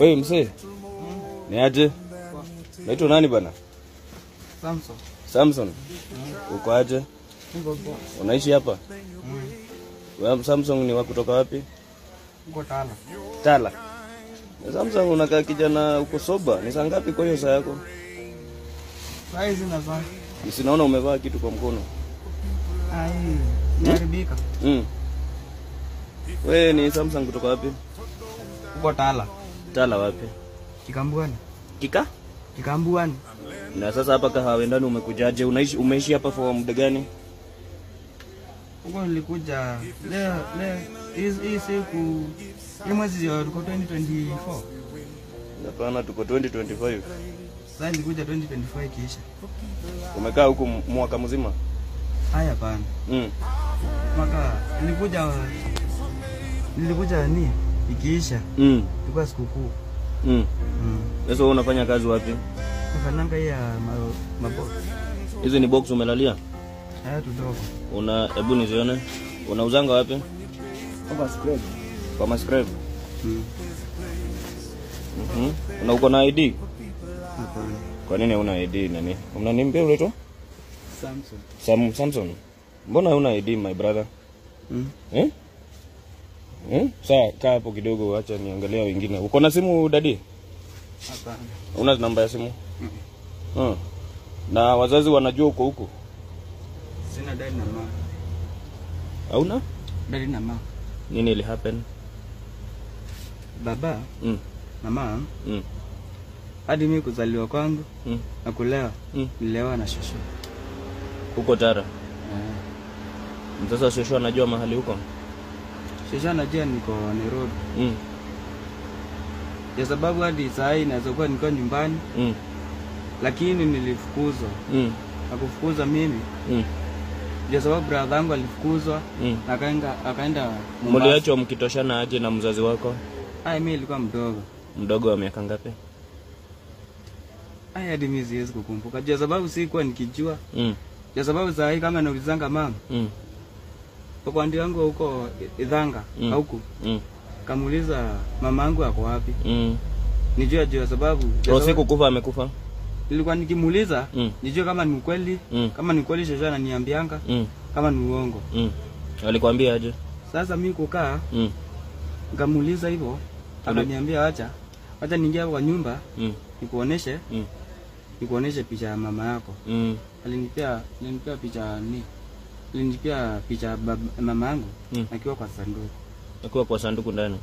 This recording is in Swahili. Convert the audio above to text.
Wewe mzee. Ni aje? Naitwa nani bana? Samson. Samson. Uko aje? Niko poa. Unaishi hapa? Wewe Samson ni wa kutoka wapi? Niko Tala. Tala. Samson unakaa kijana uko soba. Ni saa ngapi kwa hiyo saa yako? Saa hizi na saa. Sinaona umevaa kitu kwa mkono. Niharibika. Wewe ni Samson kutoka wapi? Niko Tala. Tala wapi? Kikambwani. Kikambwani. Na sasa hapa Kahawa ndani umekujaje? Umeishi hapa kwa muda gani? Huko nilikuja leo hii siku hii mwezi wa 2024. Hapana, tuko 2025. Sasa nilikuja 2025 kisha. Umekaa huko mwaka mzima? Haya bana. Mwaka nilikuja ni ikiisha. Ilikuwa sikukuu. Sasa unafanya kazi wapi? Nafanyanga ya mabox. Hizi ni box umelalia? Haya tudogo. Hebu nizione. Unauzanga wapi? Kwa scrap. Kwa scrap. Uko na ID? Hapana. Kwa nini huna ID nani? Unaniambia unaitwa? Samson. Samson. Mbona huna ID my brother? Sawa, kaa hapo kidogo acha niangalia wengine. Uko na simu dadi? Hapana. Una namba ya simu? Na wazazi wanajua uko huko? Sina dadi na mama. Hauna? Dadi na mama. Nini ili happen? Baba. Mama. Hadi mimi kuzaliwa kwangu na kulewa. Nilewa na shosho. Uko Tara? Sasa shosho anajua mahali huko? Shosho anajua niko Nairobi. Kwa sababu hadi saa hii naweza kuwa niko nyumbani. Lakini nilifukuzwa. Na kufukuza mimi. Kwa sababu brother yangu alifukuzwa na akaenda Mombasa. Mliachwa mkitoshana aje na mzazi wako? Mimi nilikuwa mdogo. Mdogo wa miaka ngapi? Hadi mimi siwezi kukumbuka. Kwa sababu sikuwa nikijua. Kwa sababu saa hii kama naulizanga mama. Kwa ndio yangu huko Idhanga huko. Kamuuliza mama yangu ako wapi? Nijua kwa sababu siku kufa amekufa. Nilikuwa nikimuuliza nijue kama ni ukweli, kama ni ukweli shosho ananiambianga, kama ni uongo. Alikwambia aje? Sasa mimi kukaa nikamuuliza hivyo, akaniambia acha niingie kwa nyumba nikuoneshe picha ya mama yako. Alinipea picha picha mama yangu akiwa kwa sanduku. Akiwa kwa sanduku ndani.